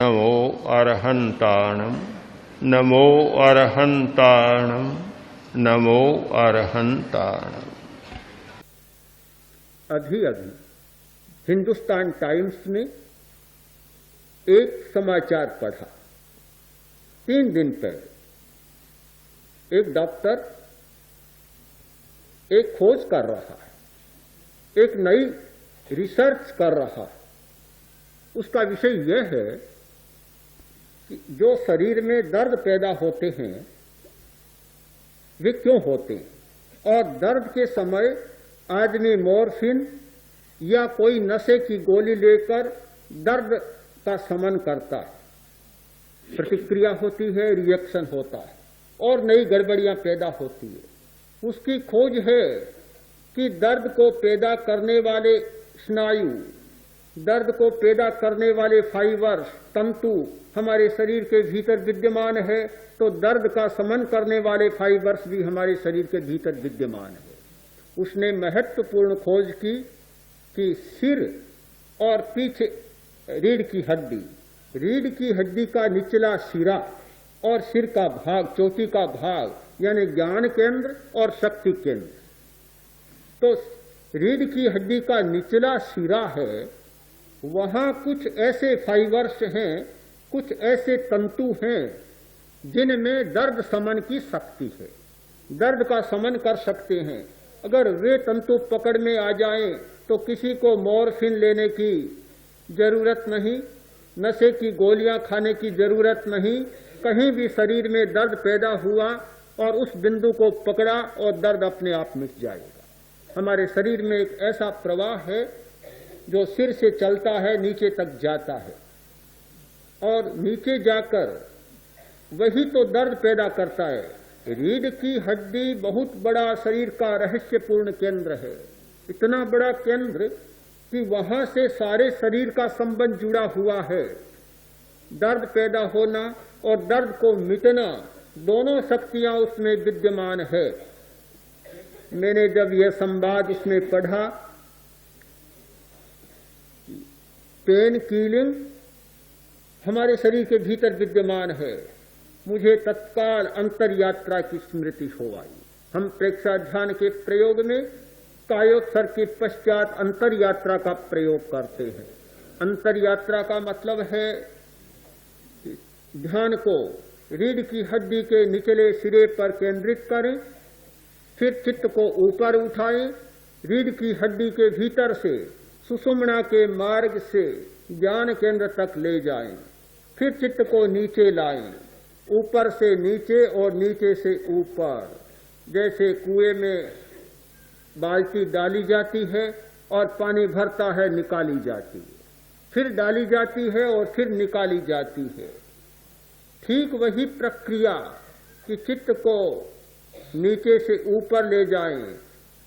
नमो अरहन्ताणं नमो अरहन्ताणं नमो अरहन्ताणं। अभी हिंदुस्तान टाइम्स में एक समाचार पढ़ा। 3 दिन पहले एक डॉक्टर एक खोज कर रहा है, एक नई रिसर्च कर रहा है। उसका विषय यह है कि जो शरीर में दर्द पैदा होते हैं वे क्यों होते हैं, और दर्द के समय आदमी मॉर्फिन या कोई नशे की गोली लेकर दर्द का शमन करता है, प्रतिक्रिया होती है, रिएक्शन होता है और नई गड़बड़ियां पैदा होती है। उसकी खोज है कि दर्द को पैदा करने वाले स्नायु, दर्द को पैदा करने वाले फाइबर्स, तंतु हमारे शरीर के भीतर विद्यमान है, तो दर्द का शमन करने वाले फाइबर्स भी हमारे शरीर के भीतर विद्यमान है। उसने महत्वपूर्ण खोज की कि सिर और पीछे रीढ़ की हड्डी का निचला सिरा और सिर का भाग, चोटी का भाग, यानी ज्ञान केंद्र और शक्ति केंद्र। तो रीढ़ की हड्डी का निचला सिरा है, वहां कुछ ऐसे फाइबर्स हैं, कुछ ऐसे तंतु हैं जिनमें दर्द शमन की शक्ति है, दर्द का शमन कर सकते हैं। अगर वे तंतु पकड़ में आ जाएं तो किसी को मॉर्फिन लेने की जरूरत नहीं, नशे की गोलियां खाने की जरूरत नहीं। कहीं भी शरीर में दर्द पैदा हुआ और उस बिंदु को पकड़ा और दर्द अपने आप मिट जाएगा। हमारे शरीर में एक ऐसा प्रवाह है जो सिर से चलता है, नीचे तक जाता है और नीचे जाकर वही तो दर्द पैदा करता है। रीढ़ की हड्डी बहुत बड़ा शरीर का रहस्यपूर्ण केंद्र है, इतना बड़ा केंद्र कि वहां से सारे शरीर का संबंध जुड़ा हुआ है। दर्द पैदा होना और दर्द को मिटना, दोनों शक्तियां उसमें विद्यमान है। मैंने जब यह संवाद इसमें पढ़ा, पेन किलिंग हमारे शरीर के भीतर विद्यमान है, मुझे तत्काल अंतर यात्रा की स्मृति हो आई। हम प्रेक्षाध्यान के प्रयोग में कायोत्सर्ग के पश्चात अंतर यात्रा का प्रयोग करते हैं। अंतर यात्रा का मतलब है ध्यान को रीढ़ की हड्डी के निचले सिरे पर केंद्रित करें, फिर चित्त को ऊपर उठाएं, रीढ़ की हड्डी के भीतर से सुषुम्ना के मार्ग से ज्ञान केंद्र तक ले जाएं, फिर चित्त को नीचे लाएं, ऊपर से नीचे और नीचे से ऊपर। जैसे कुएं में बाल्टी डाली जाती है और पानी भरता है, निकाली जाती है, फिर डाली जाती है और फिर निकाली जाती है। ठीक वही प्रक्रिया कि चित्त को नीचे से ऊपर ले जाएं।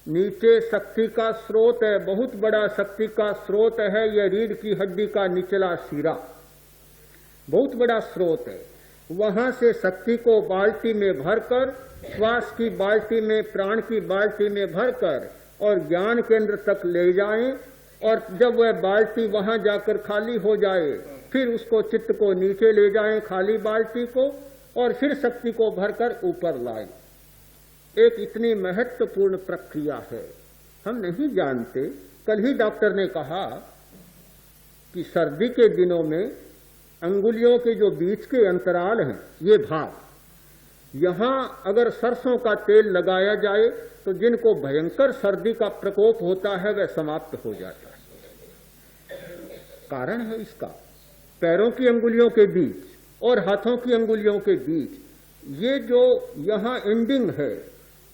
नीचे शक्ति का स्रोत है, बहुत बड़ा शक्ति का स्रोत है यह रीढ़ की हड्डी का निचला सिरा, बहुत बड़ा स्रोत है। वहां से शक्ति को बाल्टी में भरकर, श्वास की बाल्टी में, प्राण की बाल्टी में भरकर और ज्ञान केंद्र तक ले जाएं, और जब वह बाल्टी वहां जाकर खाली हो जाए फिर उसको चित्त को नीचे ले जाएं, खाली बाल्टी को, और फिर शक्ति को भरकर ऊपर लाएं। एक इतनी महत्वपूर्ण प्रक्रिया है, हम नहीं जानते। कल ही डॉक्टर ने कहा कि सर्दी के दिनों में अंगुलियों के जो बीच के अंतराल हैं, ये भाग, यहां अगर सरसों का तेल लगाया जाए तो जिनको भयंकर सर्दी का प्रकोप होता है वह समाप्त हो जाता है। कारण है इसका, पैरों की अंगुलियों के बीच और हाथों की अंगुलियों के बीच ये जो यहां एंडिंग है,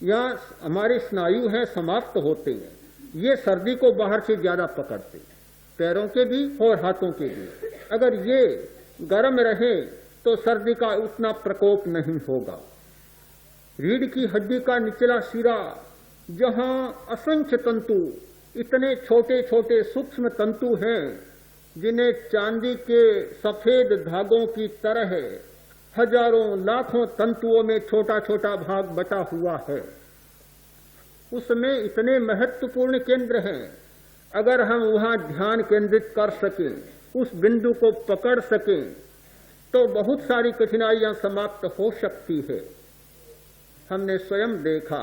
यहाँ हमारे स्नायु हैं, समाप्त होते हैं, ये सर्दी को बाहर से ज्यादा पकड़ते हैं, पैरों के भी और हाथों के भी। अगर ये गर्म रहे तो सर्दी का उतना प्रकोप नहीं होगा। रीढ़ की हड्डी का निचला सिरा, जहां असंख्य तंतु, इतने छोटे छोटे सूक्ष्म तंतु हैं जिन्हें चांदी के सफेद धागों की तरह हजारों लाखों तंतुओं में छोटा छोटा भाग बटा हुआ है, उसमें इतने महत्वपूर्ण केंद्र हैं। अगर हम वहां ध्यान केंद्रित कर सकें, उस बिंदु को पकड़ सकें तो बहुत सारी कठिनाइयां समाप्त हो सकती है। हमने स्वयं देखा,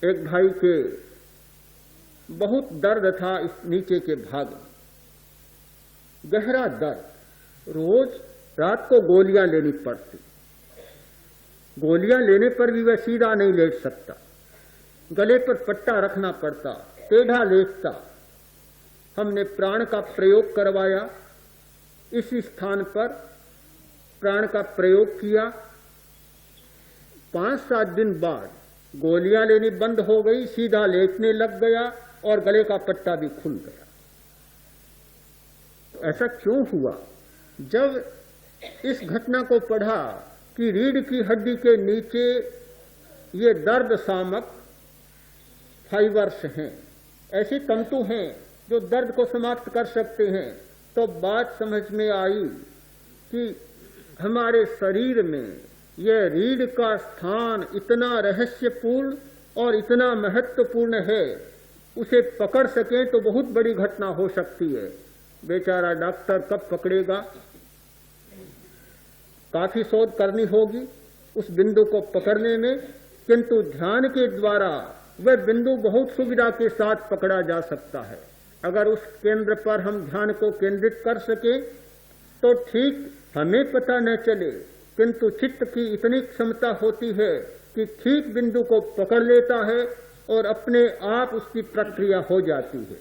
एक भाई के बहुत दर्द था इस नीचे के भाग में, गहरा दर्द, रोज रात को गोलियां लेनी पड़ती, गोलियां लेने पर भी वह सीधा नहीं लेट सकता, गले पर पट्टा रखना पड़ता, टेढ़ा लेटता। हमने प्राण का प्रयोग करवाया, इसी स्थान पर प्राण का प्रयोग किया। 5-7 दिन बाद गोलियां लेनी बंद हो गई, सीधा लेटने लग गया और गले का पट्टा भी खुल गया। तो ऐसा क्यों हुआ? जब इस घटना को पढ़ा कि रीढ़ की हड्डी के नीचे ये दर्द शामक फाइबर्स हैं, ऐसे तंतु हैं जो दर्द को समाप्त कर सकते हैं, तो बात समझ में आई कि हमारे शरीर में यह रीढ़ का स्थान इतना रहस्यपूर्ण और इतना महत्वपूर्ण है, उसे पकड़ सकें तो बहुत बड़ी घटना हो सकती है। बेचारा डॉक्टर कब पकड़ेगा? काफी शोध करनी होगी उस बिंदु को पकड़ने में, किंतु ध्यान के द्वारा वह बिंदु बहुत सुविधा के साथ पकड़ा जा सकता है। अगर उस केंद्र पर हम ध्यान को केंद्रित कर सके तो ठीक हमें पता न चले, किंतु चित्त की इतनी क्षमता होती है कि ठीक बिंदु को पकड़ लेता है और अपने आप उसकी प्रक्रिया हो जाती है।